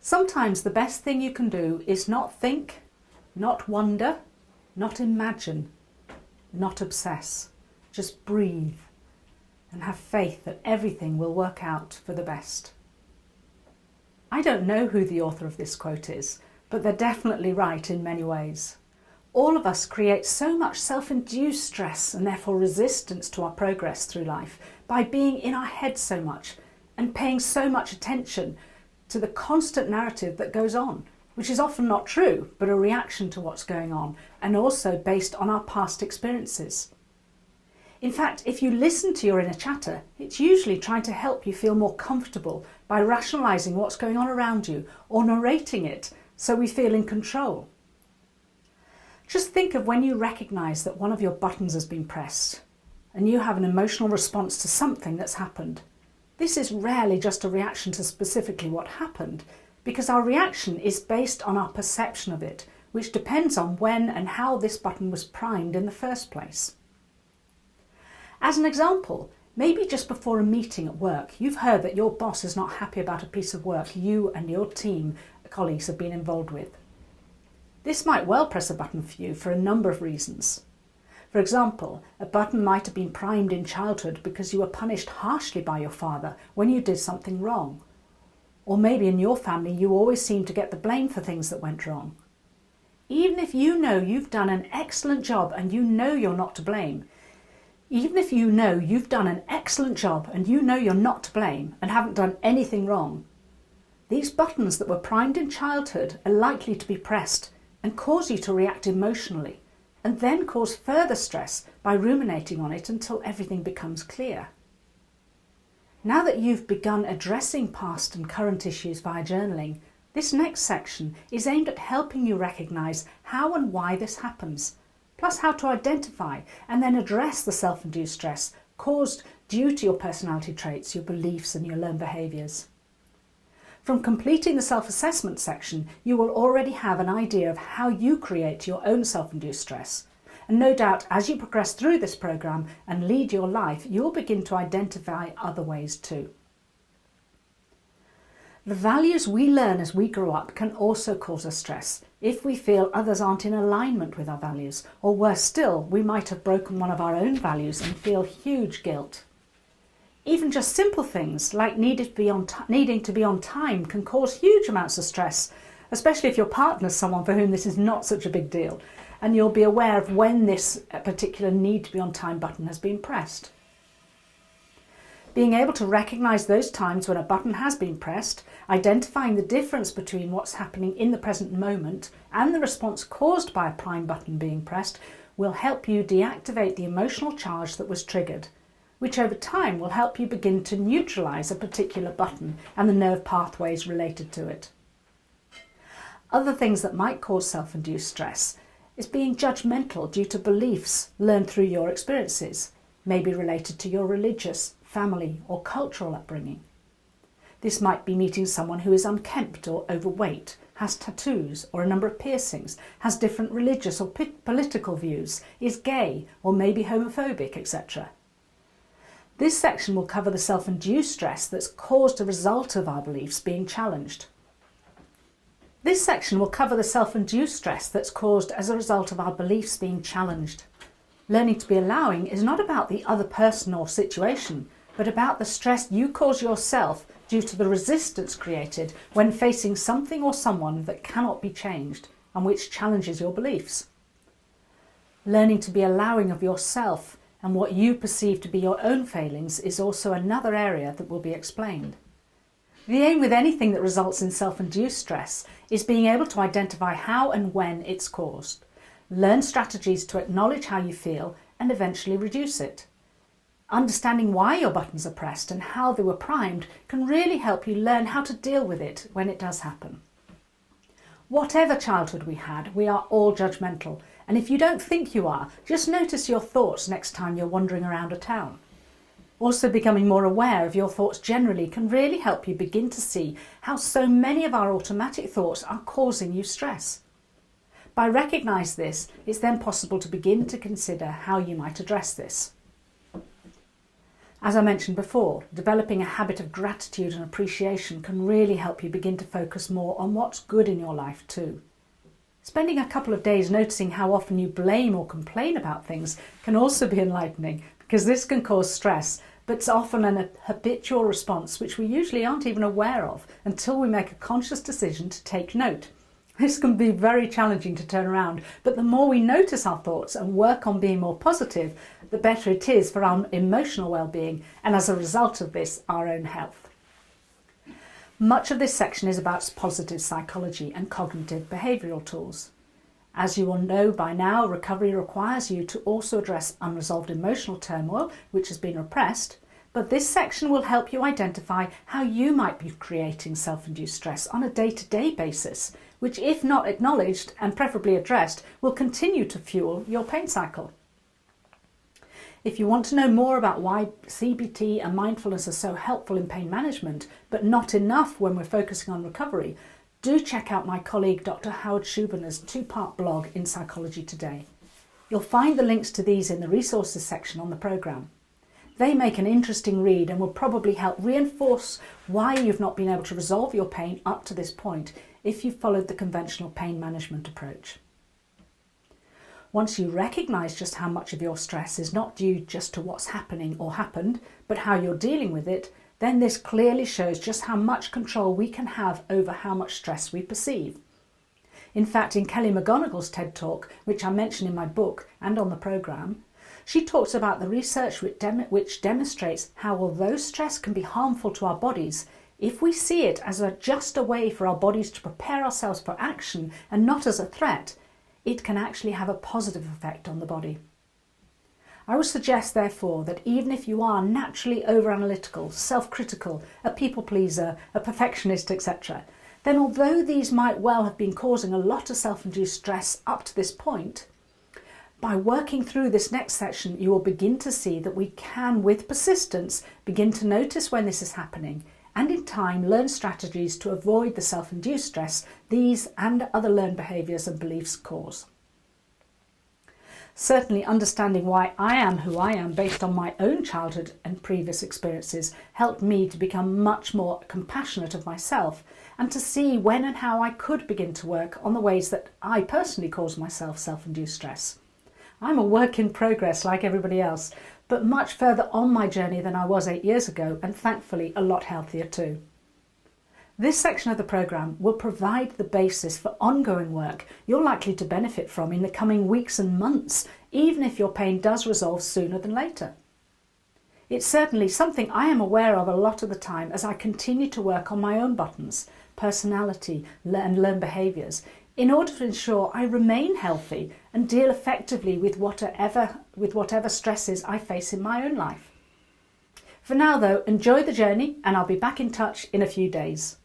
Sometimes the best thing you can do is not think, not wonder, not imagine, not obsess. Just breathe and have faith that everything will work out for the best. I don't know who the author of this quote is, but they're definitely right in many ways. All of us create so much self-induced stress and therefore resistance to our progress through life by being in our head so much and paying so much attention to the constant narrative that goes on, which is often not true, but a reaction to what's going on and also based on our past experiences. In fact, if you listen to your inner chatter, it's usually trying to help you feel more comfortable by rationalising what's going on around you or narrating it so we feel in control. Just think of when you recognise that one of your buttons has been pressed and you have an emotional response to something that's happened. This is rarely just a reaction to specifically what happened, because our reaction is based on our perception of it, which depends on when and how this button was primed in the first place. As an example, maybe just before a meeting at work, you've heard that your boss is not happy about a piece of work you and your team colleagues have been involved with. This might well press a button for you for a number of reasons. For example, a button might have been primed in childhood because you were punished harshly by your father when you did something wrong. Or maybe in your family you always seem to get the blame for things that went wrong. Even if you know you've done an excellent job and you know you're not to blame, even if you know you've done an excellent job and you know you're not to blame and haven't done anything wrong, these buttons that were primed in childhood are likely to be pressed and cause you to react emotionally, and then cause further stress by ruminating on it until everything becomes clear. Now that you've begun addressing past and current issues via journaling, this next section is aimed at helping you recognise how and why this happens, plus how to identify and then address the self-induced stress caused due to your personality traits, your beliefs and your learned behaviours. From completing the self-assessment section, you will already have an idea of how you create your own self-induced stress. And no doubt, as you progress through this programme and lead your life, you'll begin to identify other ways too. The values we learn as we grow up can also cause us stress if we feel others aren't in alignment with our values, or worse still, we might have broken one of our own values and feel huge guilt. Even just simple things like needing to be on time can cause huge amounts of stress, especially if your partner is someone for whom this is not such a big deal, and you'll be aware of when this particular need to be on time button has been pressed. Being able to recognise those times when a button has been pressed, identifying the difference between what's happening in the present moment and the response caused by a prime button being pressed will help you deactivate the emotional charge that was triggered, which over time will help you begin to neutralise a particular button and the nerve pathways related to it. Other things that might cause self-induced stress is being judgmental due to beliefs learned through your experiences, maybe related to your religious, family or cultural upbringing. This might be meeting someone who is unkempt or overweight, has tattoos or a number of piercings, has different religious or political views, is gay or maybe homophobic, etc. This section will cover the self-induced stress that's caused as a result of our beliefs being challenged. This section will cover the self-induced stress that's caused as a result of our beliefs being challenged. Learning to be allowing is not about the other person or situation, but about the stress you cause yourself due to the resistance created when facing something or someone that cannot be changed and which challenges your beliefs. Learning to be allowing of yourself and what you perceive to be your own failings is also another area that will be explained. The aim with anything that results in self-induced stress is being able to identify how and when it's caused, learn strategies to acknowledge how you feel and eventually reduce it. Understanding why your buttons are pressed and how they were primed can really help you learn how to deal with it when it does happen. Whatever childhood we had, we are all judgmental, and if you don't think you are, just notice your thoughts next time you're wandering around a town. Also, becoming more aware of your thoughts generally can really help you begin to see how so many of our automatic thoughts are causing you stress. By recognising this, it's then possible to begin to consider how you might address this. As I mentioned before, developing a habit of gratitude and appreciation can really help you begin to focus more on what's good in your life too. Spending a couple of days noticing how often you blame or complain about things can also be enlightening, because this can cause stress, but it's often an habitual response which we usually aren't even aware of until we make a conscious decision to take note. This can be very challenging to turn around, but the more we notice our thoughts and work on being more positive, the better it is for our emotional well-being, and as a result of this, our own health. Much of this section is about positive psychology and cognitive behavioural tools. As you will know by now, recovery requires you to also address unresolved emotional turmoil, which has been repressed, but this section will help you identify how you might be creating self-induced stress on a day-to-day basis, which, if not acknowledged and preferably addressed, will continue to fuel your pain cycle. If you want to know more about why CBT and mindfulness are so helpful in pain management, but not enough when we're focusing on recovery, do check out my colleague Dr. Howard Schuberner's 2-part blog in Psychology Today. You'll find the links to these in the resources section on the programme. They make an interesting read and will probably help reinforce why you've not been able to resolve your pain up to this point if you've followed the conventional pain management approach. Once you recognise just how much of your stress is not due just to what's happening or happened, but how you're dealing with it, then this clearly shows just how much control we can have over how much stress we perceive. In fact, in Kelly McGonigal's TED Talk, which I mention in my book and on the programme, she talks about the research which demonstrates how, although stress can be harmful to our bodies, if we see it as just a way for our bodies to prepare ourselves for action and not as a threat, it can actually have a positive effect on the body. I would suggest, therefore, that even if you are naturally over-analytical, self-critical, a people-pleaser, a perfectionist, etc., then although these might well have been causing a lot of self-induced stress up to this point, by working through this next section, you will begin to see that we can, with persistence, begin to notice when this is happening, and in time learn strategies to avoid the self-induced stress these and other learned behaviours and beliefs cause. Certainly understanding why I am who I am based on my own childhood and previous experiences helped me to become much more compassionate of myself and to see when and how I could begin to work on the ways that I personally cause myself self-induced stress. I'm a work in progress like everybody else, but much further on my journey than I was 8 years ago, and thankfully a lot healthier too. This section of the programme will provide the basis for ongoing work you're likely to benefit from in the coming weeks and months, even if your pain does resolve sooner than later. It's certainly something I am aware of a lot of the time as I continue to work on my own buttons, personality and learn behaviours, in order to ensure I remain healthy and deal effectively with whatever stresses I face in my own life. For now though, enjoy the journey and I'll be back in touch in a few days.